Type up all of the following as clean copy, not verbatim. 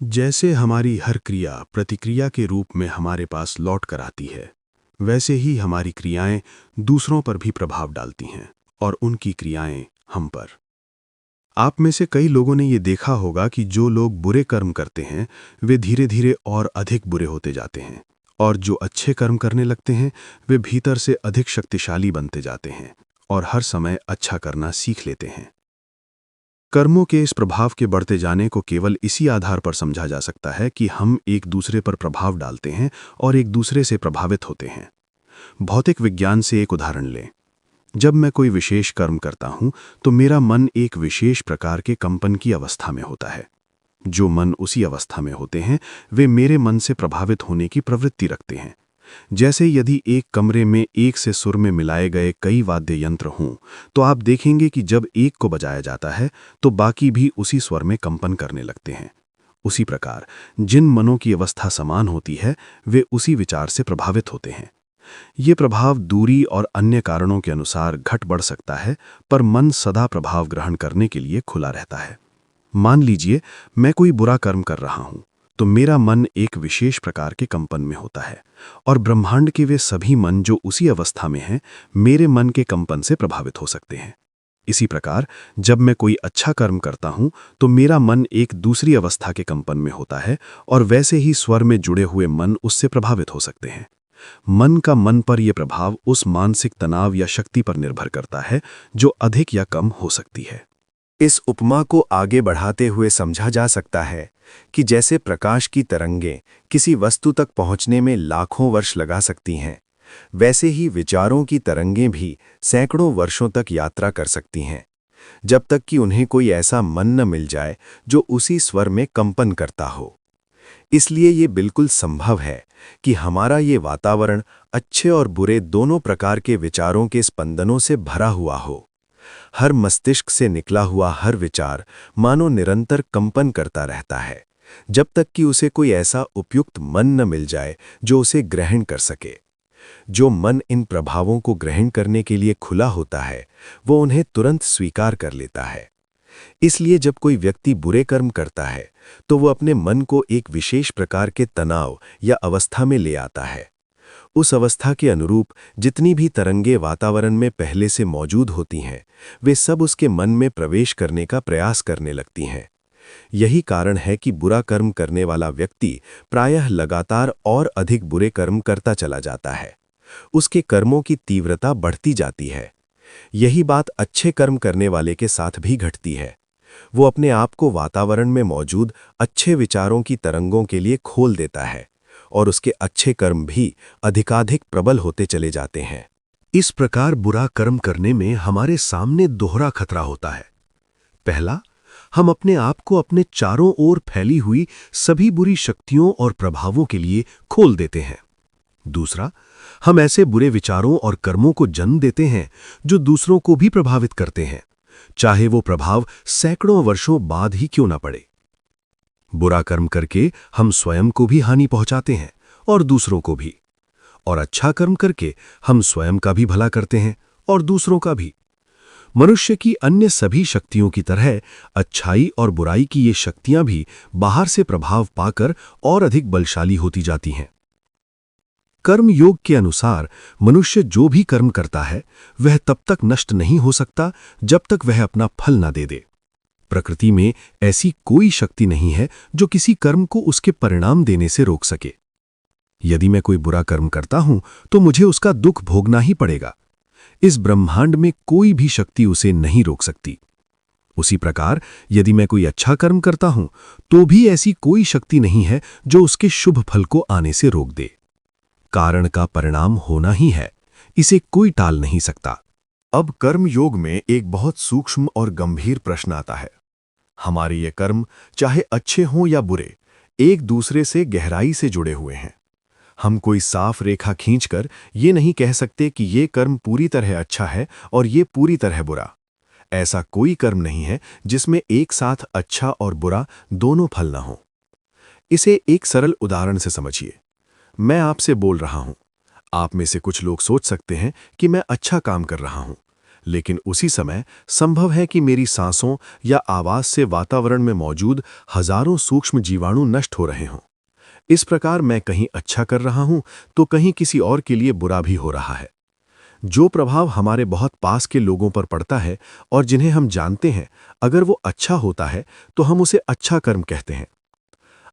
जैसे हमारी हर क्रिया प्रतिक्रिया के रूप में हमारे पास लौट कर आती है, वैसे ही हमारी क्रियाएं दूसरों पर भी प्रभाव डालती हैं और उनकी क्रियाएं हम पर। आप में से कई लोगों ने ये देखा होगा कि जो लोग बुरे कर्म करते हैं, वे धीरे धीरे और अधिक बुरे होते जाते हैं, और जो अच्छे कर्म करने लगते हैं, वे भीतर से अधिक शक्तिशाली बनते जाते हैं और हर समय अच्छा करना सीख लेते हैं। कर्मों के इस प्रभाव के बढ़ते जाने को केवल इसी आधार पर समझा जा सकता है कि हम एक दूसरे पर प्रभाव डालते हैं और एक दूसरे से प्रभावित होते हैं। भौतिक विज्ञान से एक उदाहरण लें। जब मैं कोई विशेष कर्म करता हूं, तो मेरा मन एक विशेष प्रकार के कंपन की अवस्था में होता है। जो मन उसी अवस्था में होते हैं, वे मेरे मन से प्रभावित होने की प्रवृत्ति रखते हैं। जैसे यदि एक कमरे में एक से सुर में मिलाए गए कई वाद्य यंत्र हों, तो आप देखेंगे कि जब एक को बजाया जाता है, तो बाकी भी उसी स्वर में कंपन करने लगते हैं। उसी प्रकार जिन मनों की अवस्था समान होती है, वे उसी विचार से प्रभावित होते हैं। ये प्रभाव दूरी और अन्य कारणों के अनुसार घट बढ़ सकता है, पर मन सदा प्रभाव ग्रहण करने के लिए खुला रहता है। मान लीजिए मैं कोई बुरा कर्म कर रहा हूं, तो मेरा मन एक विशेष प्रकार के कंपन में होता है, और ब्रह्मांड के वे सभी मन जो उसी अवस्था में हैं, मेरे मन के कंपन से प्रभावित हो सकते हैं। इसी प्रकार जब मैं कोई अच्छा कर्म करता हूं, तो मेरा मन एक दूसरी अवस्था के कंपन में होता है, और वैसे ही स्वर में जुड़े हुए मन उससे प्रभावित हो सकते हैं। मन का मन पर यह प्रभाव उस मानसिक तनाव या शक्ति पर निर्भर करता है जो अधिक या कम हो सकती है। इस उपमा को आगे बढ़ाते हुए समझा जा सकता है कि जैसे प्रकाश की तरंगें किसी वस्तु तक पहुंचने में लाखों वर्ष लगा सकती हैं, वैसे ही विचारों की तरंगें भी सैकड़ों वर्षों तक यात्रा कर सकती हैं, जब तक कि उन्हें कोई ऐसा मन न मिल जाए जो उसी स्वर में कंपन करता हो। इसलिए ये बिल्कुल संभव है कि हमारा ये वातावरण अच्छे और बुरे दोनों प्रकार के विचारों के स्पंदनों से भरा हुआ हो। हर मस्तिष्क से निकला हुआ हर विचार मानो निरंतर कंपन करता रहता है, जब तक कि उसे कोई ऐसा उपयुक्त मन न मिल जाए जो उसे ग्रहण कर सके। जो मन इन प्रभावों को ग्रहण करने के लिए खुला होता है, वो उन्हें तुरंत स्वीकार कर लेता है। इसलिए जब कोई व्यक्ति बुरे कर्म करता है, तो वो अपने मन को एक विशेष प्रकार के तनाव या अवस्था में ले आता है। उस अवस्था के अनुरूप जितनी भी तरंगें वातावरण में पहले से मौजूद होती हैं, वे सब उसके मन में प्रवेश करने का प्रयास करने लगती हैं। यही कारण है कि बुरा कर्म करने वाला व्यक्ति प्रायः लगातार और अधिक बुरे कर्म करता चला जाता है। उसके कर्मों की तीव्रता बढ़ती जाती है। यही बात अच्छे कर्म करने वाले के साथ भी घटती है। वो अपने आप को वातावरण में मौजूद अच्छे विचारों की तरंगों के लिए खोल देता है, और उसके अच्छे कर्म भी अधिकाधिक प्रबल होते चले जाते हैं। इस प्रकार बुरा कर्म करने में हमारे सामने दोहरा खतरा होता है। पहला, हम अपने आप को अपने चारों ओर फैली हुई सभी बुरी शक्तियों और प्रभावों के लिए खोल देते हैं। दूसरा, हम ऐसे बुरे विचारों और कर्मों को जन्म देते हैं जो दूसरों को भी प्रभावित करते हैं, चाहे वो प्रभाव सैकड़ों वर्षों बाद ही क्यों ना पड़े। बुरा कर्म करके हम स्वयं को भी हानि पहुंचाते हैं और दूसरों को भी, और अच्छा कर्म करके हम स्वयं का भी भला करते हैं और दूसरों का भी। मनुष्य की अन्य सभी शक्तियों की तरह अच्छाई और बुराई की ये शक्तियां भी बाहर से प्रभाव पाकर और अधिक बलशाली होती जाती हैं। कर्म योग के अनुसार मनुष्य जो भी कर्म करता है, वह तब तक नष्ट नहीं हो सकता जब तक वह अपना फल न दे दे। प्रकृति में ऐसी कोई शक्ति नहीं है जो किसी कर्म को उसके परिणाम देने से रोक सके। यदि मैं कोई बुरा कर्म करता हूं, तो मुझे उसका दुख भोगना ही पड़ेगा। इस ब्रह्मांड में कोई भी शक्ति उसे नहीं रोक सकती। उसी प्रकार यदि मैं कोई अच्छा कर्म करता हूं, तो भी ऐसी कोई शक्ति नहीं है जो उसके शुभ फल को आने से रोक दे। कारण का परिणाम होना ही है, इसे कोई टाल नहीं सकता। अब कर्म योग में एक बहुत सूक्ष्म और गंभीर प्रश्न आता है। हमारे ये कर्म, चाहे अच्छे हों या बुरे, एक दूसरे से गहराई से जुड़े हुए हैं। हम कोई साफ रेखा खींचकर ये नहीं कह सकते कि ये कर्म पूरी तरह अच्छा है और ये पूरी तरह बुरा। ऐसा कोई कर्म नहीं है जिसमें एक साथ अच्छा और बुरा दोनों फल न हो। इसे एक सरल उदाहरण से समझिए। मैं आपसे बोल रहा हूं। आप में से कुछ लोग सोच सकते हैं कि मैं अच्छा काम कर रहा हूं, लेकिन उसी समय संभव है कि मेरी सांसों या आवाज से वातावरण में मौजूद हजारों सूक्ष्म जीवाणु नष्ट हो रहे हों। इस प्रकार मैं कहीं अच्छा कर रहा हूं तो कहीं किसी और के लिए बुरा भी हो रहा है। जो प्रभाव हमारे बहुत पास के लोगों पर पड़ता है और जिन्हें हम जानते हैं, अगर वो अच्छा होता है तो हम उसे अच्छा कर्म कहते हैं।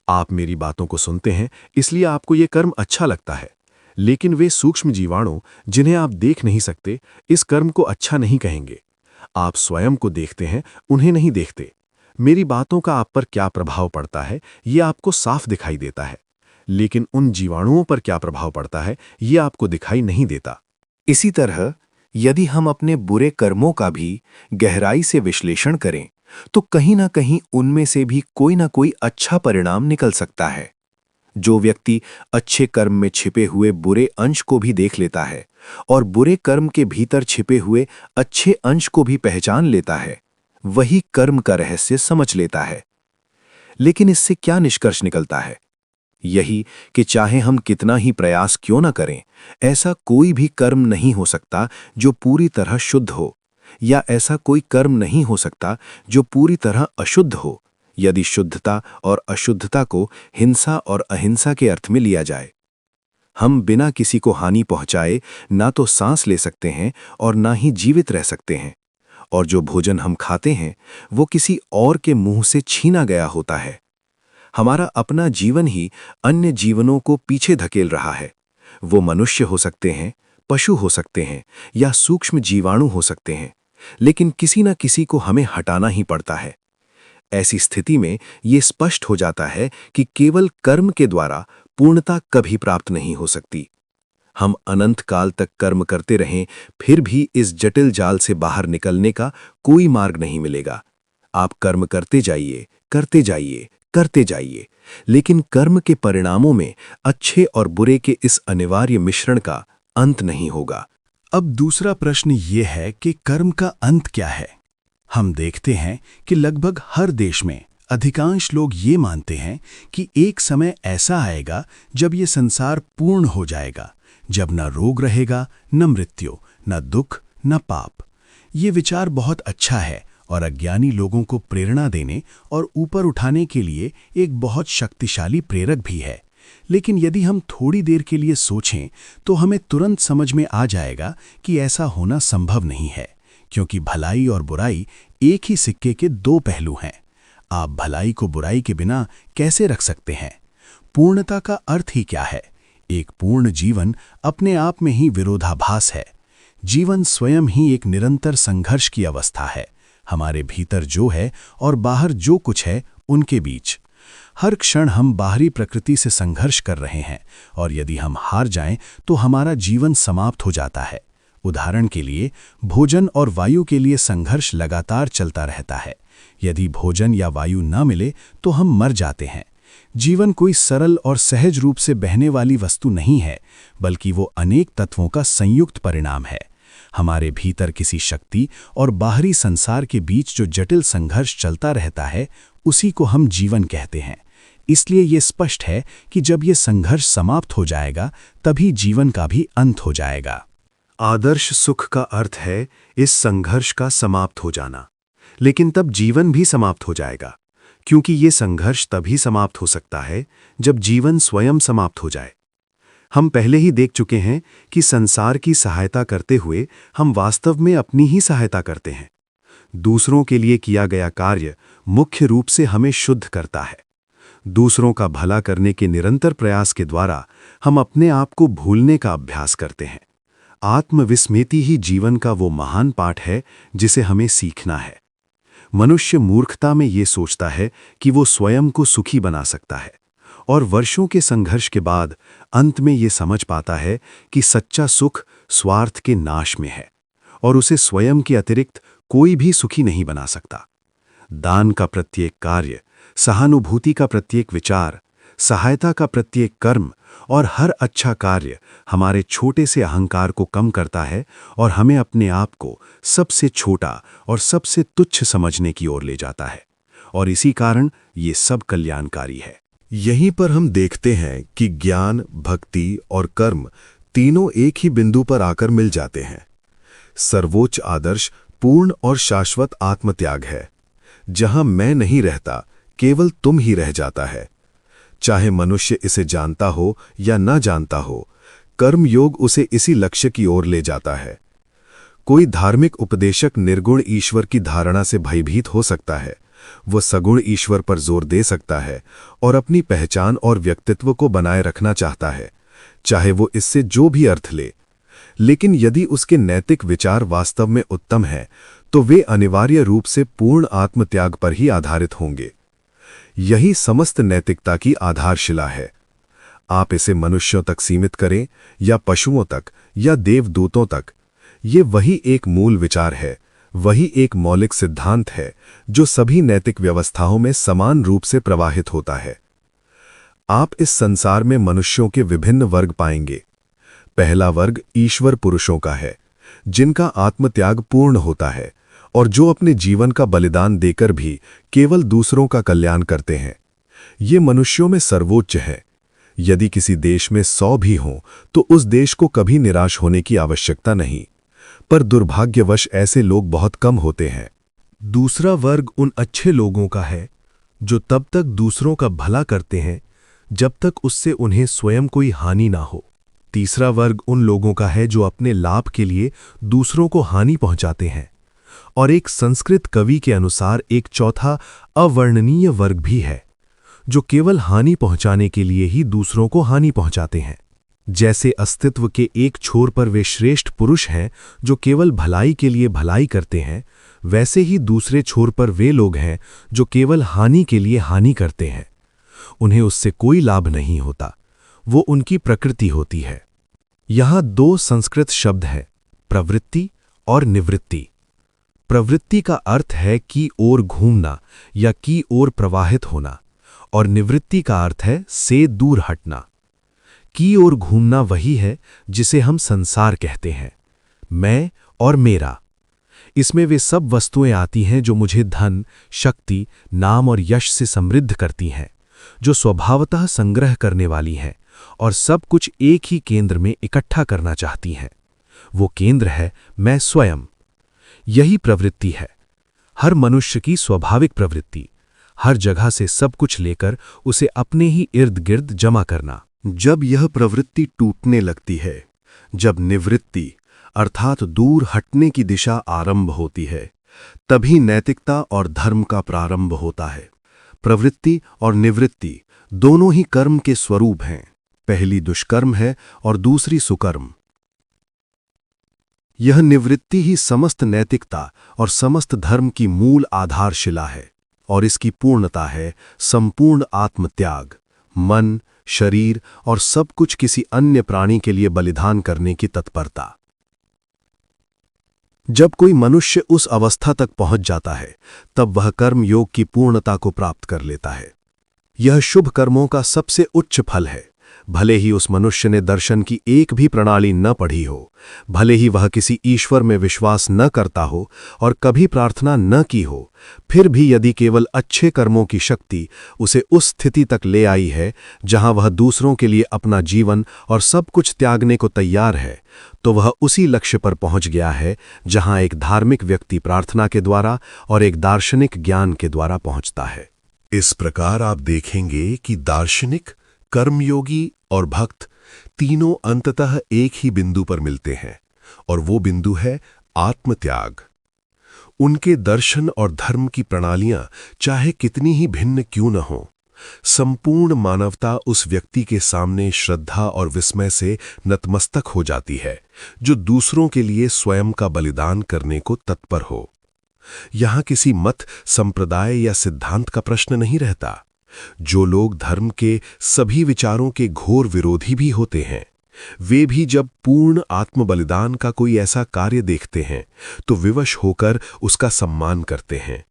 आप मेरी बातों को सुनते हैं इसलिए आपको ये कर्म अच्छा लगता है, लेकिन वे सूक्ष्म जीवाणु जिन्हें आप देख नहीं सकते इस कर्म को अच्छा नहीं कहेंगे। आप स्वयं को देखते हैं, उन्हें नहीं देखते। मेरी बातों का आप पर क्या प्रभाव पड़ता है ये आपको साफ दिखाई देता है, लेकिन उन जीवाणुओं पर क्या प्रभाव पड़ता है ये आपको दिखाई नहीं देता। इसी तरह यदि हम अपने बुरे कर्मों का भी गहराई से विश्लेषण करें तो कहीं ना कहीं उनमें से भी कोई ना कोई अच्छा परिणाम निकल सकता है। जो व्यक्ति अच्छे कर्म में छिपे हुए बुरे अंश को भी देख लेता है और बुरे कर्म के भीतर छिपे हुए अच्छे अंश को भी पहचान लेता है, वही कर्म का रहस्य समझ लेता है। लेकिन इससे क्या निष्कर्ष निकलता है? यही कि चाहे हम कितना ही प्रयास क्यों न करें, ऐसा कोई भी कर्म नहीं हो सकता जो पूरी तरह शुद्ध हो, या ऐसा कोई कर्म नहीं हो सकता जो पूरी तरह अशुद्ध हो, यदि शुद्धता और अशुद्धता को हिंसा और अहिंसा के अर्थ में लिया जाए। हम बिना किसी को हानि पहुंचाए ना तो सांस ले सकते हैं और ना ही जीवित रह सकते हैं, और जो भोजन हम खाते हैं वो किसी और के मुंह से छीना गया होता है। हमारा अपना जीवन ही अन्य जीवनों को पीछे धकेल रहा है। वो मनुष्य हो सकते हैं, पशु हो सकते हैं या सूक्ष्म जीवाणु हो सकते हैं, लेकिन किसी न किसी को हमें हटाना ही पड़ता है। ऐसी स्थिति में ये स्पष्ट हो जाता है कि केवल कर्म के द्वारा पूर्णता कभी प्राप्त नहीं हो सकती। हम अनंत काल तक कर्म करते रहें फिर भी इस जटिल जाल से बाहर निकलने का कोई मार्ग नहीं मिलेगा। आप कर्म करते जाइए, करते जाइए, करते जाइए, लेकिन कर्म के परिणामों में अच्छे और बुरे के इस अनिवार्य मिश्रण का अंत नहीं होगा। अब दूसरा प्रश्न ये है कि कर्म का अंत क्या है? हम देखते हैं कि लगभग हर देश में अधिकांश लोग ये मानते हैं कि एक समय ऐसा आएगा जब ये संसार पूर्ण हो जाएगा, जब न रोग रहेगा, न मृत्यु, न दुख, न पाप। ये विचार बहुत अच्छा है और अज्ञानी लोगों को प्रेरणा देने और ऊपर उठाने के लिए एक बहुत शक्तिशाली प्रेरक भी है। लेकिन यदि हम थोड़ी देर के लिए सोचें तो हमें तुरंत समझ में आ जाएगा कि ऐसा होना संभव नहीं है, क्योंकि भलाई और बुराई एक ही सिक्के के दो पहलू हैं। आप भलाई को बुराई के बिना कैसे रख सकते हैं? पूर्णता का अर्थ ही क्या है? एक पूर्ण जीवन अपने आप में ही विरोधाभास है। जीवन स्वयं ही एक निरंतर संघर्ष की अवस्था है, हमारे भीतर जो है और बाहर जो कुछ है उनके बीच। हर क्षण हम बाहरी प्रकृति से संघर्ष कर रहे हैं, और यदि हम हार जाएं तो हमारा जीवन समाप्त हो जाता है। उदाहरण के लिए, भोजन और वायु के लिए संघर्ष लगातार चलता रहता है। यदि भोजन या वायु न मिले तो हम मर जाते हैं। जीवन कोई सरल और सहज रूप से बहने वाली वस्तु नहीं है, बल्कि वो अनेक तत्वों का संयुक्त परिणाम है। हमारे भीतर किसी शक्ति और बाहरी संसार के बीच जो जटिल संघर्ष चलता रहता है, उसी को हम जीवन कहते हैं। इसलिए ये स्पष्ट है कि जब ये संघर्ष समाप्त हो जाएगा, तभी जीवन का भी अंत हो जाएगा। आदर्श सुख का अर्थ है इस संघर्ष का समाप्त हो जाना, लेकिन तब जीवन भी समाप्त हो जाएगा, क्योंकि ये संघर्ष तभी समाप्त हो सकता है जब जीवन स्वयं समाप्त हो जाए। हम पहले ही देख चुके हैं कि संसार की सहायता करते हुए हम वास्तव में अपनी ही सहायता करते हैं। दूसरों के लिए किया गया कार्य मुख्य रूप से हमें शुद्ध करता है। दूसरों का भला करने के निरंतर प्रयास के द्वारा हम अपने आप को भूलने का अभ्यास करते हैं। आत्मविस्मृति ही जीवन का वो महान पाठ है जिसे हमें सीखना है। मनुष्य मूर्खता में ये सोचता है कि वो स्वयं को सुखी बना सकता है, और वर्षों के संघर्ष के बाद अंत में ये समझ पाता है कि सच्चा सुख स्वार्थ के नाश में है, और उसे स्वयं के अतिरिक्त कोई भी सुखी नहीं बना सकता। दान का प्रत्येक कार्य, सहानुभूति का प्रत्येक विचार, सहायता का प्रत्येक कर्म और हर अच्छा कार्य हमारे छोटे से अहंकार को कम करता है और हमें अपने आप को सबसे छोटा और सबसे तुच्छ समझने की ओर ले जाता है, और इसी कारण ये सब कल्याणकारी है। यहीं पर हम देखते हैं कि ज्ञान, भक्ति और कर्म तीनों एक ही बिंदु पर आकर मिल जाते हैं। सर्वोच्च आदर्श पूर्ण और शाश्वत आत्मत्याग है, जहां मैं नहीं रहता, केवल तुम ही रह जाता है। चाहे मनुष्य इसे जानता हो या न जानता हो, कर्मयोग उसे इसी लक्ष्य की ओर ले जाता है। कोई धार्मिक उपदेशक निर्गुण ईश्वर की धारणा से भयभीत हो सकता है, वो सगुण ईश्वर पर जोर दे सकता है और अपनी पहचान और व्यक्तित्व को बनाए रखना चाहता है, चाहे वो इससे जो भी अर्थ ले। लेकिन यदि उसके नैतिक विचार वास्तव में उत्तम हैं, तो वे अनिवार्य रूप से पूर्ण आत्मत्याग पर ही आधारित होंगे। यही समस्त नैतिकता की आधारशिला है। आप इसे मनुष्यों तक सीमित करें या पशुओं तक या देवदूतों तक, ये वही एक मूल विचार है, वही एक मौलिक सिद्धांत है जो सभी नैतिक व्यवस्थाओं में समान रूप से प्रवाहित होता है। आप इस संसार में मनुष्यों के विभिन्न वर्ग पाएंगे। पहला वर्ग ईश्वर पुरुषों का है, जिनका आत्मत्याग पूर्ण होता है और जो अपने जीवन का बलिदान देकर भी केवल दूसरों का कल्याण करते हैं। ये मनुष्यों में सर्वोच्च है। यदि किसी देश में 100 भी हों तो उस देश को कभी निराश होने की आवश्यकता नहीं, पर दुर्भाग्यवश ऐसे लोग बहुत कम होते हैं। दूसरा वर्ग उन अच्छे लोगों का है जो तब तक दूसरों का भला करते हैं जब तक उससे उन्हें स्वयं कोई हानि ना हो। तीसरा वर्ग उन लोगों का है जो अपने लाभ के लिए दूसरों को हानि पहुंचाते हैं। और एक संस्कृत कवि के अनुसार एक चौथा अवर्णनीय वर्ग भी है, जो केवल हानि पहुंचाने के लिए ही दूसरों को हानि पहुंचाते हैं। जैसे अस्तित्व के एक छोर पर वे श्रेष्ठ पुरुष हैं जो केवल भलाई के लिए भलाई करते हैं, वैसे ही दूसरे छोर पर वे लोग हैं जो केवल हानि के लिए हानि करते हैं। उन्हें उससे कोई लाभ नहीं होता, वो उनकी प्रकृति होती है। यहाँ 2 संस्कृत शब्द हैं, प्रवृत्ति और निवृत्ति। प्रवृत्ति का अर्थ है की ओर घूमना या की ओर प्रवाहित होना, और निवृत्ति का अर्थ है से दूर हटना। की ओर घूमना वही है जिसे हम संसार कहते हैं, मैं और मेरा। इसमें वे सब वस्तुएं आती हैं जो मुझे धन, शक्ति, नाम और यश से समृद्ध करती हैं, जो स्वभावतः संग्रह करने वाली हैं और सब कुछ एक ही केंद्र में इकट्ठा करना चाहती हैं। वो केंद्र है मैं स्वयं। यही प्रवृत्ति है, हर मनुष्य की स्वाभाविक प्रवृत्ति, हर जगह से सब कुछ लेकर उसे अपने ही इर्द गिर्द जमा करना। जब यह प्रवृत्ति टूटने लगती है, जब निवृत्ति अर्थात दूर हटने की दिशा आरंभ होती है, तभी नैतिकता और धर्म का प्रारंभ होता है। प्रवृत्ति और निवृत्ति दोनों ही कर्म के स्वरूप हैं। पहली दुष्कर्म है और दूसरी सुकर्म। यह निवृत्ति ही समस्त नैतिकता और समस्त धर्म की मूल आधारशिला है, और इसकी पूर्णता है संपूर्ण आत्मत्याग, मन, शरीर और सब कुछ किसी अन्य प्राणी के लिए बलिदान करने की तत्परता। जब कोई मनुष्य उस अवस्था तक पहुंच जाता है, तब वह कर्म योग की पूर्णता को प्राप्त कर लेता है। यह शुभ कर्मों का सबसे उच्च फल है। भले ही उस मनुष्य ने दर्शन की एक भी प्रणाली न पढ़ी हो, भले ही वह किसी ईश्वर में विश्वास न करता हो और कभी प्रार्थना न की हो, फिर भी यदि केवल अच्छे कर्मों की शक्ति उसे उस स्थिति तक ले आई है जहां वह दूसरों के लिए अपना जीवन और सब कुछ त्यागने को तैयार है, तो वह उसी लक्ष्य पर पहुंच गया है जहां एक धार्मिक व्यक्ति प्रार्थना के द्वारा और एक दार्शनिक ज्ञान के द्वारा पहुंचता है। इस प्रकार आप देखेंगे कि दार्शनिक, कर्मयोगी और भक्त तीनों अंततः एक ही बिंदु पर मिलते हैं, और वो बिंदु है आत्मत्याग। उनके दर्शन और धर्म की प्रणालियां चाहे कितनी ही भिन्न क्यों न हों, संपूर्ण मानवता उस व्यक्ति के सामने श्रद्धा और विस्मय से नतमस्तक हो जाती है जो दूसरों के लिए स्वयं का बलिदान करने को तत्पर हो। यहां किसी मत, संप्रदाय या सिद्धांत का प्रश्न नहीं रहता। जो लोग धर्म के सभी विचारों के घोर विरोधी भी होते हैं, वे भी जब पूर्ण आत्म बलिदान का कोई ऐसा कार्य देखते हैं तो विवश होकर उसका सम्मान करते हैं।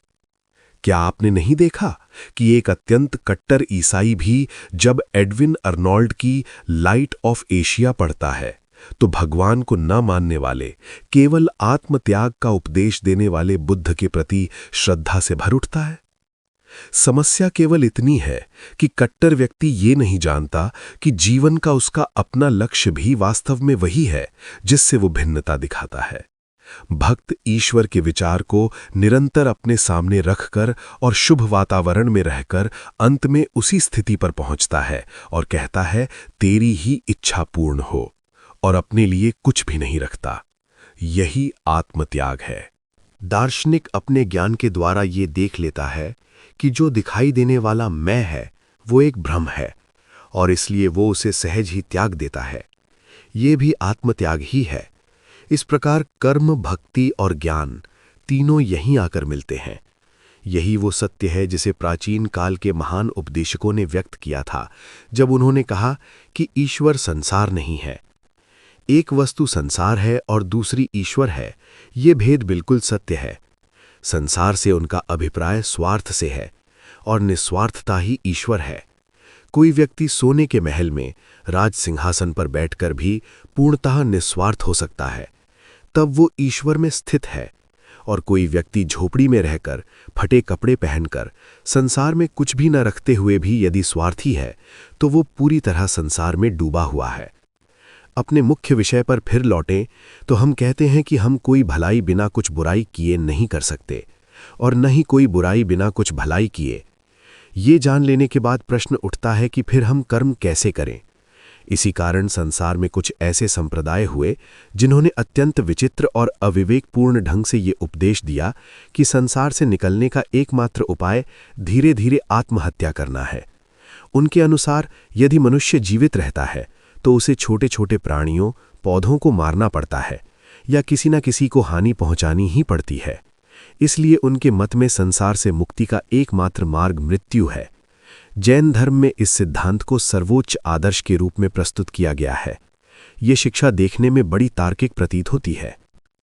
क्या आपने नहीं देखा कि एक अत्यंत कट्टर ईसाई भी जब एडविन अर्नोल्ड की लाइट ऑफ एशिया पढ़ता है तो भगवान को न मानने वाले, केवल आत्मत्याग का उपदेश देने वाले बुद्ध के प्रति श्रद्धा से भर उठता है? समस्या केवल इतनी है कि कट्टर व्यक्ति ये नहीं जानता कि जीवन का उसका अपना लक्ष्य भी वास्तव में वही है जिससे वो भिन्नता दिखाता है। भक्त ईश्वर के विचार को निरंतर अपने सामने रखकर और शुभ वातावरण में रहकर अंत में उसी स्थिति पर पहुंचता है और कहता है, तेरी ही इच्छा पूर्ण हो, और अपने लिए कुछ भी नहीं रखता। यही आत्मत्याग है। दार्शनिक अपने ज्ञान के द्वारा ये देख लेता है कि जो दिखाई देने वाला मैं है वो एक भ्रम है, और इसलिए वो उसे सहज ही त्याग देता है। ये भी आत्मत्याग ही है। इस प्रकार कर्म, भक्ति और ज्ञान तीनों यहीं आकर मिलते हैं। यही वो सत्य है जिसे प्राचीन काल के महान उपदेशकों ने व्यक्त किया था जब उन्होंने कहा कि ईश्वर संसार नहीं है। एक वस्तु संसार है और दूसरी ईश्वर है, ये भेद बिल्कुल सत्य है। संसार से उनका अभिप्राय स्वार्थ से है और निस्वार्थता ही ईश्वर है। कोई व्यक्ति सोने के महल में राज सिंहासन पर बैठकर भी पूर्णतः निस्वार्थ हो सकता है, तब वो ईश्वर में स्थित है। और कोई व्यक्ति झोपड़ी में रहकर फटे कपड़े पहनकर संसार में कुछ भी न रखते हुए भी यदि स्वार्थी है तो वो पूरी तरह संसार में डूबा हुआ है। अपने मुख्य विषय पर फिर लौटें तो हम कहते हैं कि हम कोई भलाई बिना कुछ बुराई किए नहीं कर सकते और न ही कोई बुराई बिना कुछ भलाई किए। ये जान लेने के बाद प्रश्न उठता है कि फिर हम कर्म कैसे करें। इसी कारण संसार में कुछ ऐसे संप्रदाय हुए जिन्होंने अत्यंत विचित्र और अविवेकपूर्ण ढंग से ये उपदेश दिया कि संसार से निकलने का एकमात्र उपाय धीरे धीरे आत्महत्या करना है। उनके अनुसार यदि मनुष्य जीवित रहता है तो उसे छोटे छोटे प्राणियों, पौधों को मारना पड़ता है या किसी न किसी को हानि पहुंचानी ही पड़ती है। इसलिए उनके मत में संसार से मुक्ति का एकमात्र मार्ग मृत्यु है। जैन धर्म में इस सिद्धांत को सर्वोच्च आदर्श के रूप में प्रस्तुत किया गया है। ये शिक्षा देखने में बड़ी तार्किक प्रतीत होती है,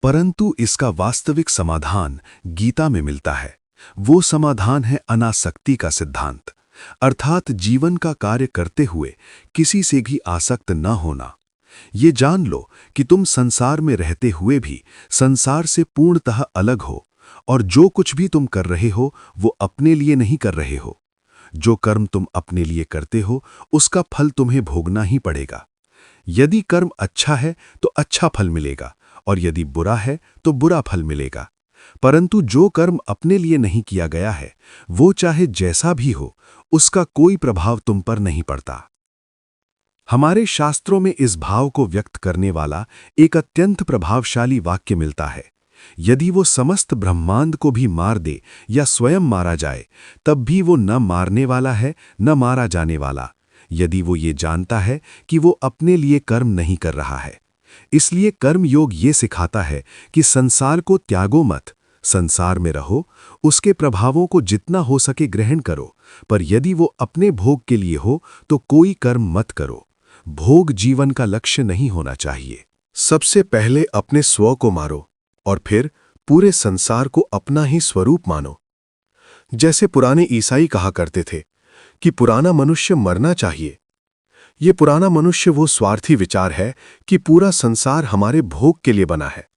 परंतु इसका वास्तविक समाधान गीता में मिलता है। वो समाधान है अनासक्ति का सिद्धांत, अर्थात जीवन का कार्य करते हुए किसी से भी आसक्त न होना। ये जान लो कि तुम संसार में रहते हुए भी संसार से पूर्णतः अलग हो और जो कुछ भी तुम कर रहे हो वो अपने लिए नहीं कर रहे हो। जो कर्म तुम अपने लिए करते हो उसका फल तुम्हें भोगना ही पड़ेगा। यदि कर्म अच्छा है तो अच्छा फल मिलेगा और यदि बुरा है तो बुरा फल मिलेगा। परंतु जो कर्म अपने लिए नहीं किया गया है वो चाहे जैसा भी हो उसका कोई प्रभाव तुम पर नहीं पड़ता। हमारे शास्त्रों में इस भाव को व्यक्त करने वाला एक अत्यंत प्रभावशाली वाक्य मिलता है। यदि वो समस्त ब्रह्मांड को भी मार दे या स्वयं मारा जाए तब भी वो न मारने वाला है न मारा जाने वाला, यदि वो ये जानता है कि वो अपने लिए कर्म नहीं कर रहा है। इसलिए कर्म योग ये सिखाता है कि संसार को त्यागो मत, संसार में रहो, उसके प्रभावों को जितना हो सके ग्रहण करो, पर यदि वो अपने भोग के लिए हो तो कोई कर्म मत करो। भोग जीवन का लक्ष्य नहीं होना चाहिए। सबसे पहले अपने स्व को मारो और फिर पूरे संसार को अपना ही स्वरूप मानो। जैसे पुराने ईसाई कहा करते थे कि पुराना मनुष्य मरना चाहिए। ये पुराना मनुष्य वो स्वार्थी विचार है कि पूरा संसार हमारे भोग के लिए बना है।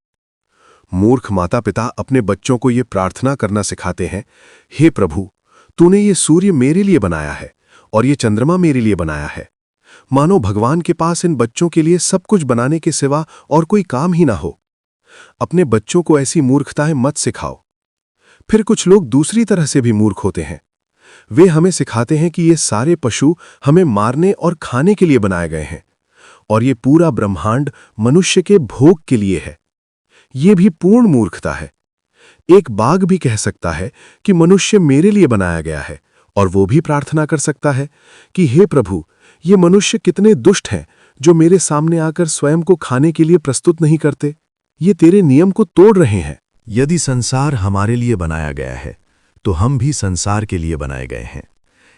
मूर्ख माता पिता अपने बच्चों को ये प्रार्थना करना सिखाते हैं, हे प्रभु, तूने ये सूर्य मेरे लिए बनाया है और ये चंद्रमा मेरे लिए बनाया है। मानो भगवान के पास इन बच्चों के लिए सब कुछ बनाने के सिवा और कोई काम ही ना हो। अपने बच्चों को ऐसी मूर्खताएं मत सिखाओ। फिर कुछ लोग दूसरी तरह से भी मूर्ख होते हैं। वे हमें सिखाते हैं कि ये सारे पशु हमें मारने और खाने के लिए बनाए गए हैं और ये पूरा ब्रह्मांड मनुष्य के भोग के लिए है। ये भी पूर्ण मूर्खता है। एक बाघ भी कह सकता है कि मनुष्य मेरे लिए बनाया गया है और वो भी प्रार्थना कर सकता है कि हे प्रभु, ये मनुष्य कितने दुष्ट हैं जो मेरे सामने आकर स्वयं को खाने के लिए प्रस्तुत नहीं करते। ये तेरे नियम को तोड़ रहे हैं। यदि संसार हमारे लिए बनाया गया है तो हम भी संसार के लिए बनाए गए हैं।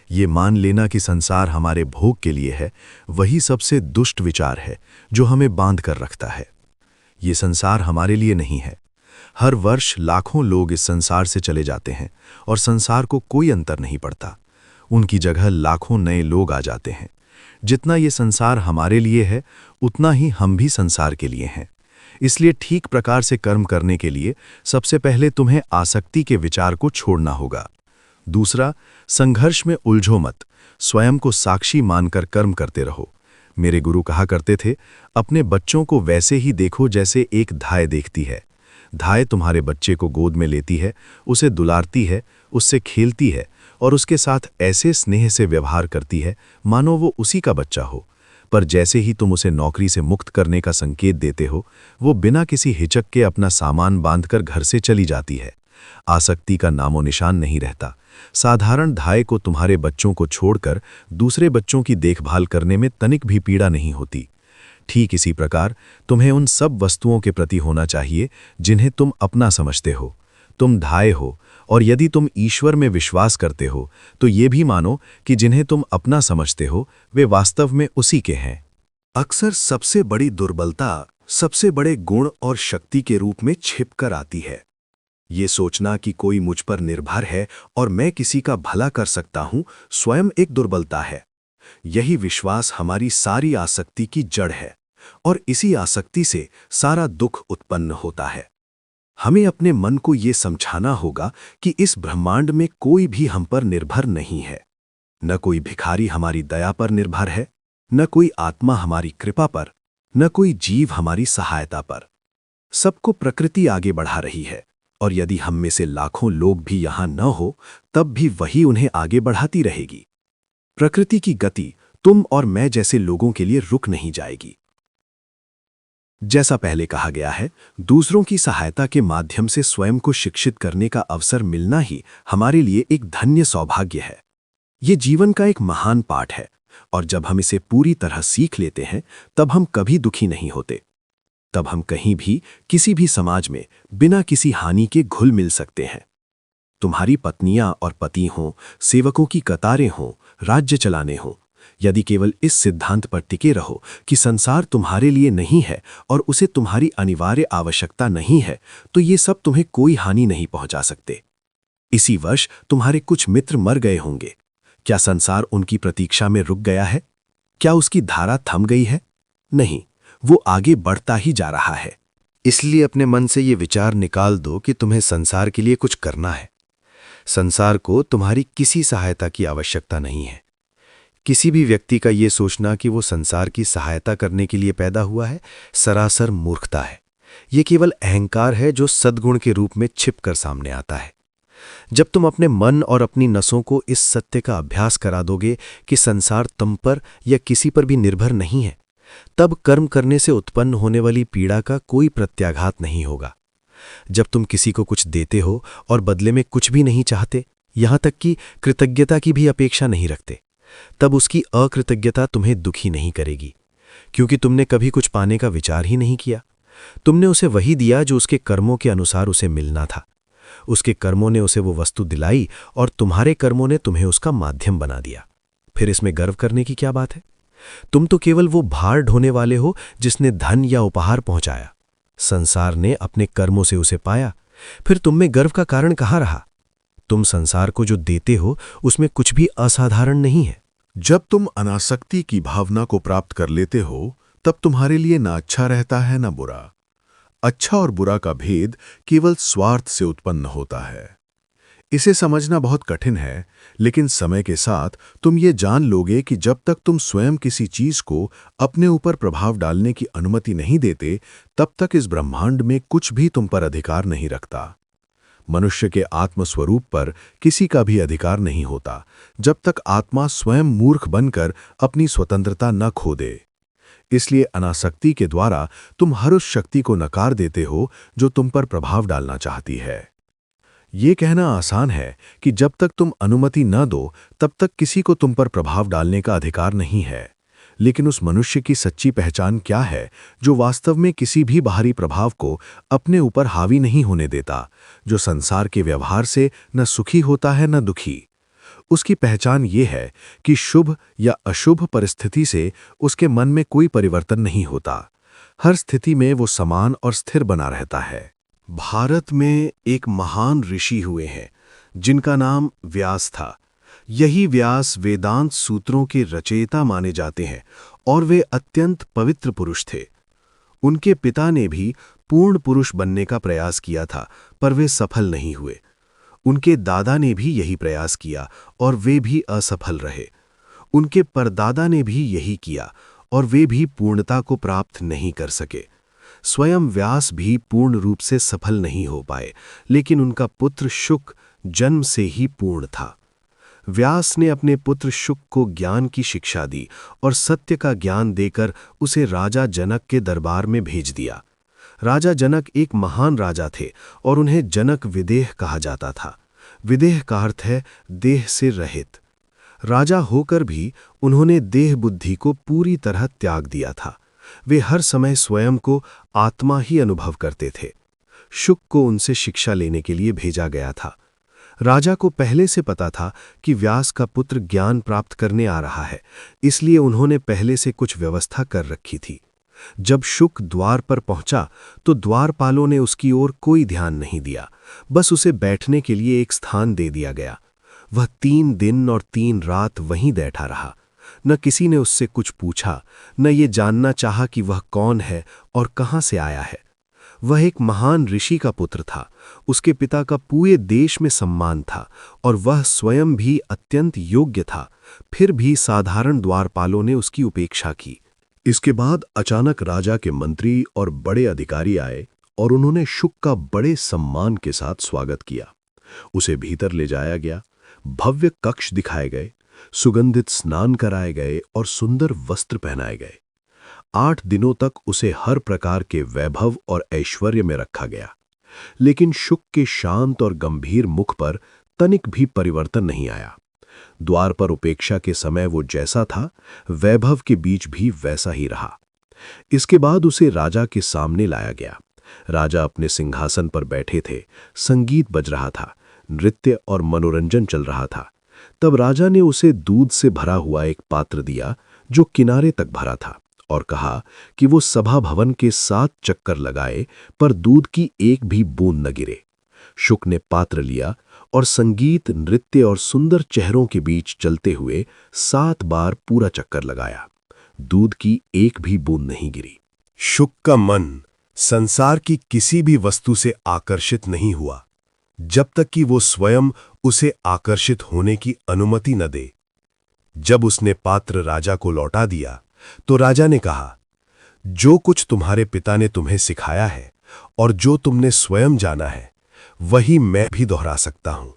ये मान लेना कि संसार हमारे भोग के लिए है, वही सबसे दुष्ट विचार है जो हमें बांध कर रखता है। ये संसार हमारे लिए नहीं है। हर वर्ष लाखों लोग इस संसार से चले जाते हैं और संसार को कोई अंतर नहीं पड़ता। उनकी जगह लाखों नए लोग आ जाते हैं। जितना ये संसार हमारे लिए है उतना ही हम भी संसार के लिए हैं। इसलिए ठीक प्रकार से कर्म करने के लिए सबसे पहले तुम्हें आसक्ति के विचार को छोड़ना होगा। दूसरा, संघर्ष में उलझो मत, स्वयं को साक्षी मानकर कर्म करते रहो। मेरे गुरु कहा करते थे, अपने बच्चों को वैसे ही देखो जैसे एक धाय देखती है। धाय तुम्हारे बच्चे को गोद में लेती है, उसे दुलारती है, उससे खेलती है और उसके साथ ऐसे स्नेह से व्यवहार करती है मानो वो उसी का बच्चा हो। पर जैसे ही तुम उसे नौकरी से मुक्त करने का संकेत देते हो, वो बिना किसी हिचक के अपना सामान बांधकर घर से चली जाती है। आसक्ति का नामो निशान नहीं रहता। साधारण धाय को तुम्हारे बच्चों को छोड़कर दूसरे बच्चों की देखभाल करने में तनिक भी पीड़ा नहीं होती। ठीक इसी प्रकार तुम्हें उन सब वस्तुओं के प्रति होना चाहिए जिन्हें तुम अपना समझते हो। तुम धाय हो, और यदि तुम ईश्वर में विश्वास करते हो तो ये भी मानो कि जिन्हें तुम अपना समझते हो वे वास्तव में उसी के हैं। अक्सर सबसे बड़ी दुर्बलता सबसे बड़े गुण और शक्ति के रूप में छिप कर आती है। ये सोचना कि कोई मुझ पर निर्भर है और मैं किसी का भला कर सकता हूं, स्वयं एक दुर्बलता है। यही विश्वास हमारी सारी आसक्ति की जड़ है, और इसी आसक्ति से सारा दुख उत्पन्न होता है। हमें अपने मन को ये समझाना होगा कि इस ब्रह्मांड में कोई भी हम पर निर्भर नहीं है। न कोई भिखारी हमारी दया पर निर्भर है, न कोई आत्मा हमारी कृपा पर, न कोई जीव हमारी सहायता पर। सबको प्रकृति आगे बढ़ा रही है, और यदि हम में से लाखों लोग भी यहां न हो, तब भी वही उन्हें आगे बढ़ाती रहेगी। प्रकृति की गति तुम और मैं जैसे लोगों के लिए रुक नहीं जाएगी। जैसा पहले कहा गया है, दूसरों की सहायता के माध्यम से स्वयं को शिक्षित करने का अवसर मिलना ही हमारे लिए एक धन्य सौभाग्य है। ये जीवन का एक महान पाठ है, और जब हम इसे पूरी तरह सीख लेते हैं तब हम कभी दुखी नहीं होते। तब हम कहीं भी किसी भी समाज में बिना किसी हानि के घुल मिल सकते हैं। तुम्हारी पत्नियां और पति हों, सेवकों की कतारें हों, राज्य चलाने हों, यदि केवल इस सिद्धांत पर टिके रहो कि संसार तुम्हारे लिए नहीं है और उसे तुम्हारी अनिवार्य आवश्यकता नहीं है, तो ये सब तुम्हें कोई हानि नहीं पहुंचा सकते। इसी वर्ष तुम्हारे कुछ मित्र मर गए होंगे। क्या संसार उनकी प्रतीक्षा में रुक गया है? क्या उसकी धारा थम गई है? नहीं, वो आगे बढ़ता ही जा रहा है। इसलिए अपने मन से ये विचार निकाल दो कि तुम्हें संसार के लिए कुछ करना है। संसार को तुम्हारी किसी सहायता की आवश्यकता नहीं है। किसी भी व्यक्ति का ये सोचना कि वो संसार की सहायता करने के लिए पैदा हुआ है, सरासर मूर्खता है। ये केवल अहंकार है जो सद्गुण के रूप में छिपकर सामने आता है। जब तुम अपने मन और अपनी नसों को इस सत्य का अभ्यास करा दोगे कि संसार तुम पर या किसी पर भी निर्भर नहीं है, तब कर्म करने से उत्पन्न होने वाली पीड़ा का कोई प्रत्याघात नहीं होगा। जब तुम किसी को कुछ देते हो और बदले में कुछ भी नहीं चाहते, यहां तक कि कृतज्ञता की भी अपेक्षा नहीं रखते, तब उसकी अकृतज्ञता तुम्हें दुखी नहीं करेगी, क्योंकि तुमने कभी कुछ पाने का विचार ही नहीं किया। तुमने उसे वही दिया जो उसके कर्मों के अनुसार उसे मिलना था। उसके कर्मों ने उसे वो वस्तु दिलाई और तुम्हारे कर्मों ने तुम्हें उसका माध्यम बना दिया। फिर इसमें गर्व करने की क्या बात है? तुम तो केवल वो भार ढोने वाले हो जिसने धन या उपहार पहुंचाया। संसार ने अपने कर्मों से उसे पाया, फिर तुम में गर्व का कारण कहाँ रहा? तुम संसार को जो देते हो उसमें कुछ भी असाधारण नहीं है। जब तुम अनासक्ति की भावना को प्राप्त कर लेते हो, तब तुम्हारे लिए ना अच्छा रहता है ना बुरा। अच्छा और बुरा का भेद केवल स्वार्थ से उत्पन्न होता है। इसे समझना बहुत कठिन है, लेकिन समय के साथ तुम ये जान लोगे कि जब तक तुम स्वयं किसी चीज को अपने ऊपर प्रभाव डालने की अनुमति नहीं देते, तब तक इस ब्रह्मांड में कुछ भी तुम पर अधिकार नहीं रखता। मनुष्य के आत्मस्वरूप पर किसी का भी अधिकार नहीं होता, जब तक आत्मा स्वयं मूर्ख बनकर अपनी स्वतंत्रता न खो दे। इसलिए अनासक्ति के द्वारा तुम हर उस शक्ति को नकार देते हो जो तुम पर प्रभाव डालना चाहती है। ये कहना आसान है कि जब तक तुम अनुमति न दो, तब तक किसी को तुम पर प्रभाव डालने का अधिकार नहीं है। लेकिन उस मनुष्य की सच्ची पहचान क्या है जो वास्तव में किसी भी बाहरी प्रभाव को अपने ऊपर हावी नहीं होने देता, जो संसार के व्यवहार से न सुखी होता है न दुखी? उसकी पहचान ये है कि शुभ या अशुभ परिस्थिति से उसके मन में कोई परिवर्तन नहीं होता। हर स्थिति में वो समान और स्थिर बना रहता है। भारत में एक महान ऋषि हुए हैं जिनका नाम व्यास था। यही व्यास वेदांत सूत्रों के रचयिता माने जाते हैं और वे अत्यंत पवित्र पुरुष थे। उनके पिता ने भी पूर्ण पुरुष बनने का प्रयास किया था, पर वे सफल नहीं हुए। उनके दादा ने भी यही प्रयास किया और वे भी असफल रहे। उनके परदादा ने भी यही किया और वे भी पूर्णता को प्राप्त नहीं कर सके। स्वयं व्यास भी पूर्ण रूप से सफल नहीं हो पाए, लेकिन उनका पुत्र शुक जन्म से ही पूर्ण था। व्यास ने अपने पुत्र शुक को ज्ञान की शिक्षा दी और सत्य का ज्ञान देकर उसे राजा जनक के दरबार में भेज दिया। राजा जनक एक महान राजा थे और उन्हें जनक विदेह कहा जाता था। विदेह का अर्थ है देह से रहित। राजा होकर भी उन्होंने देह बुद्धि को पूरी तरह त्याग दिया था। वे हर समय स्वयं को आत्मा ही अनुभव करते थे। शुक को उनसे शिक्षा लेने के लिए भेजा गया था। राजा को पहले से पता था कि व्यास का पुत्र ज्ञान प्राप्त करने आ रहा है, इसलिए उन्होंने पहले से कुछ व्यवस्था कर रखी थी। जब शुक द्वार पर पहुंचा तो द्वारपालों ने उसकी ओर कोई ध्यान नहीं दिया, बस उसे बैठने के लिए एक स्थान दे दिया गया। वह 3 दिन और 3 रात वहीं बैठा रहा। न किसी ने उससे कुछ पूछा, न ये जानना चाहा कि वह कौन है और कहाँ से आया है। वह एक महान ऋषि का पुत्र था। उसके पिता का पूरे देश में सम्मान था और वह स्वयं भी अत्यंत योग्य था। फिर भी साधारण द्वारपालों ने उसकी उपेक्षा की। इसके बाद अचानक राजा के मंत्री और बड़े अधिकारी आए और उन्होंने शुक का बड़े सम्मान के साथ स्वागत किया। उसे भीतर ले जाया गया, भव्य कक्ष दिखाए गए, सुगंधित स्नान कराए गए और सुंदर वस्त्र पहनाए गए। 8 दिनों तक उसे हर प्रकार के वैभव और ऐश्वर्य में रखा गया, लेकिन शुक के शांत और गंभीर मुख पर तनिक भी परिवर्तन नहीं आया। द्वार पर उपेक्षा के समय वो जैसा था, वैभव के बीच भी वैसा ही रहा। इसके बाद उसे राजा के सामने लाया गया। राजा अपने सिंहासन पर बैठे थे, संगीत बज रहा था, नृत्य और मनोरंजन चल रहा था। तब राजा ने उसे दूध से भरा हुआ एक पात्र दिया जो किनारे तक भरा था और कहा कि वो सभा भवन के 7 चक्कर लगाए पर दूध की एक भी बूंद न गिरे। शुक ने पात्र लिया और संगीत, नृत्य और सुंदर चेहरों के बीच चलते हुए 7 बार पूरा चक्कर लगाया। दूध की एक भी बूंद नहीं गिरी। शुक का मन संसार की किसी भी वस्तु से आकर्षित नहीं हुआ जब तक कि वो स्वयं उसे आकर्षित होने की अनुमति न दे। जब उसने पात्र राजा को लौटा दिया तो राजा ने कहा, जो कुछ तुम्हारे पिता ने तुम्हें सिखाया है और जो तुमने स्वयं जाना है वही मैं भी दोहरा सकता हूं।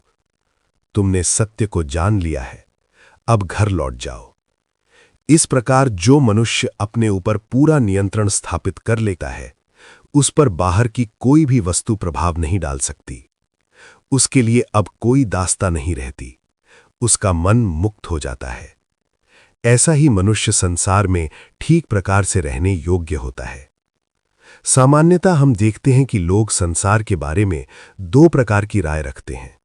तुमने सत्य को जान लिया है, अब घर लौट जाओ। इस प्रकार जो मनुष्य अपने ऊपर पूरा नियंत्रण स्थापित कर लेता है, उस पर बाहर की कोई भी वस्तु प्रभाव नहीं डाल सकती। उसके लिए अब कोई दास्ता नहीं रहती, उसका मन मुक्त हो जाता है। ऐसा ही मनुष्य संसार में ठीक प्रकार से रहने योग्य होता है। सामान्यतः हम देखते हैं कि लोग संसार के बारे में 2 प्रकार की राय रखते हैं।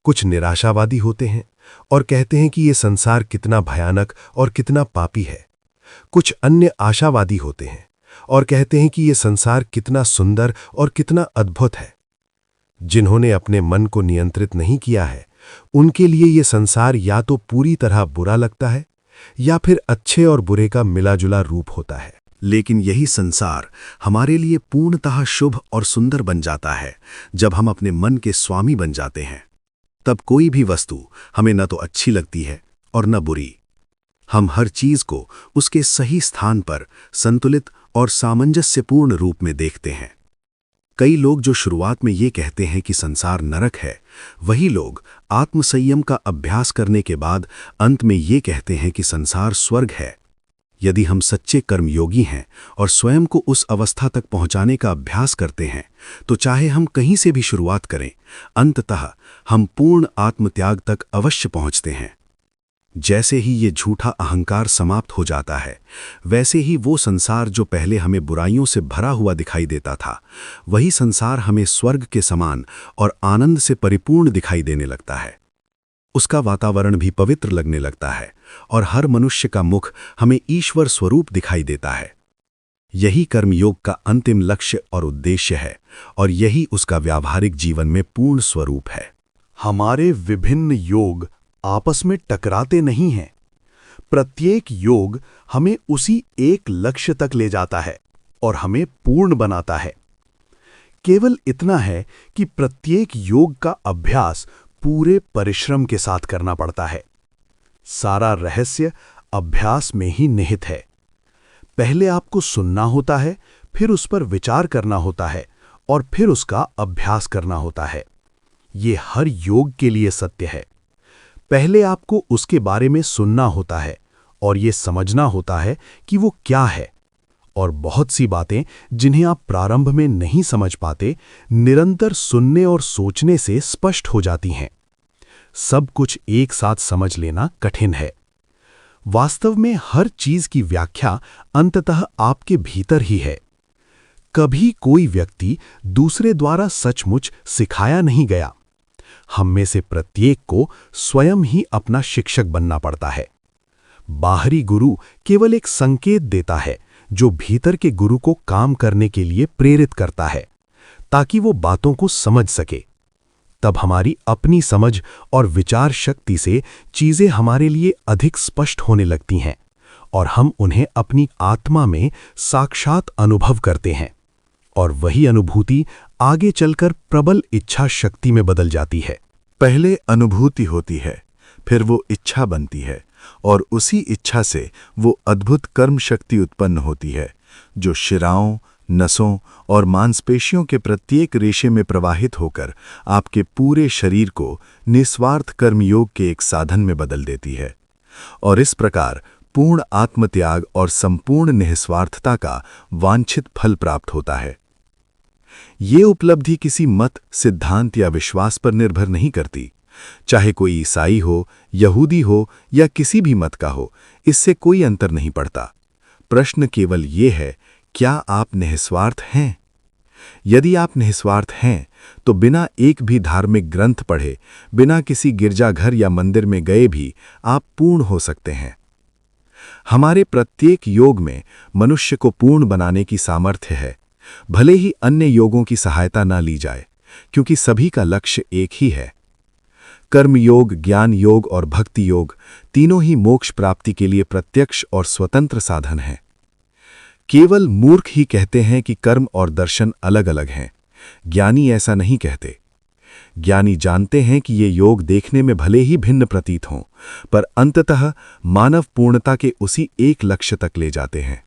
कुछ निराशावादी होते हैं और कहते हैं कि ये संसार कितना भयानक और कितना पापी है। कुछ अन्य आशावादी होते हैं और कहते हैं कि ये संसार कितना सुंदर और कितना अद्भुत है। जिन्होंने अपने मन को नियंत्रित नहीं किया है, उनके लिए ये संसार या तो पूरी तरह बुरा लगता है या फिर अच्छे और बुरे का मिलाजुला रूप होता है। लेकिन यही संसार हमारे लिए पूर्णतः शुभ और सुंदर बन जाता है जब हम अपने मन के स्वामी बन जाते हैं। तब कोई भी वस्तु हमें न तो अच्छी लगती है और न बुरी। हम हर चीज को उसके सही स्थान पर संतुलित और सामंजस्यपूर्ण रूप में देखते हैं। कई लोग जो शुरुआत में ये कहते हैं कि संसार नरक है, वही लोग आत्मसंयम का अभ्यास करने के बाद अंत में ये कहते हैं कि संसार स्वर्ग है। यदि हम सच्चे कर्मयोगी हैं और स्वयं को उस अवस्था तक पहुंचाने का अभ्यास करते हैं, तो चाहे हम कहीं से भी शुरुआत करें, अंततः हम पूर्ण आत्मत्याग तक अवश्य पहुंचते हैं। जैसे ही ये झूठा अहंकार समाप्त हो जाता है, वैसे ही वो संसार जो पहले हमें बुराइयों से भरा हुआ दिखाई देता था, वही संसार हमें स्वर्ग के समान और आनंद से परिपूर्ण दिखाई देने लगता है। उसका वातावरण भी पवित्र लगने लगता है और हर मनुष्य का मुख हमें ईश्वर स्वरूप दिखाई देता है। यही कर्मयोग का अंतिम लक्ष्य और उद्देश्य है और यही उसका व्यावहारिक जीवन में पूर्ण स्वरूप है। हमारे विभिन्न योग आपस में टकराते नहीं हैं। प्रत्येक योग हमें उसी एक लक्ष्य तक ले जाता है और हमें पूर्ण बनाता है। केवल इतना है कि प्रत्येक योग का अभ्यास पूरे परिश्रम के साथ करना पड़ता है। सारा रहस्य अभ्यास में ही निहित है। पहले आपको सुनना होता है, फिर उस पर विचार करना होता है और फिर उसका अभ्यास करना होता है। ये हर योग के लिए सत्य है। पहले आपको उसके बारे में सुनना होता है और ये समझना होता है कि वो क्या है। और बहुत सी बातें जिन्हें आप प्रारंभ में नहीं समझ पाते, निरंतर सुनने और सोचने से स्पष्ट हो जाती हैं। सब कुछ एक साथ समझ लेना कठिन है। वास्तव में हर चीज की व्याख्या अंततः आपके भीतर ही है। कभी कोई व्यक्ति दूसरे द्वारा सचमुच सिखाया नहीं गया। हम में से प्रत्येक को स्वयं ही अपना शिक्षक बनना पड़ता है। बाहरी गुरु केवल एक संकेत देता है जो भीतर के गुरु को काम करने के लिए प्रेरित करता है, ताकि वो बातों को समझ सके। तब हमारी अपनी समझ और विचार शक्ति से चीजें हमारे लिए अधिक स्पष्ट होने लगती हैं और हम उन्हें अपनी आत्मा में साक्षात अनुभव करते हैं। और वही अनुभूति आगे चलकर प्रबल इच्छा शक्ति में बदल जाती है। पहले अनुभूति होती है, फिर वो इच्छा बनती है और उसी इच्छा से वो अद्भुत कर्म शक्ति उत्पन्न होती है जो शिराओं, नसों और मांसपेशियों के प्रत्येक रेशे में प्रवाहित होकर आपके पूरे शरीर को निस्वार्थ कर्मयोग के एक साधन में बदल देती है। और इस प्रकार पूर्ण आत्मत्याग और संपूर्ण निस्वार्थता का वांछित फल प्राप्त होता है। ये उपलब्धि किसी मत, सिद्धांत या विश्वास पर निर्भर नहीं करती। चाहे कोई ईसाई हो, यहूदी हो या किसी भी मत का हो, इससे कोई अंतर नहीं पड़ता। प्रश्न केवल ये है, क्या आप निस्वार्थ हैं? यदि आप निस्वार्थ हैं, तो बिना एक भी धार्मिक ग्रंथ पढ़े, बिना किसी गिरजाघर या मंदिर में गए भी आप पूर्ण हो सकते हैं। हमारे प्रत्येक योग में मनुष्य को पूर्ण बनाने की सामर्थ्य है, भले ही अन्य योगों की सहायता ना ली जाए, क्योंकि सभी का लक्ष्य एक ही है। कर्म योग, ज्ञान योग और भक्ति योग तीनों ही मोक्ष प्राप्ति के लिए प्रत्यक्ष और स्वतंत्र साधन हैं। केवल मूर्ख ही कहते हैं कि कर्म और दर्शन अलग अलग हैं। ज्ञानी ऐसा नहीं कहते। ज्ञानी जानते हैं कि ये योग देखने में भले ही भिन्न प्रतीत हों, पर अंततः मानव पूर्णता के उसी एक लक्ष्य तक ले जाते हैं।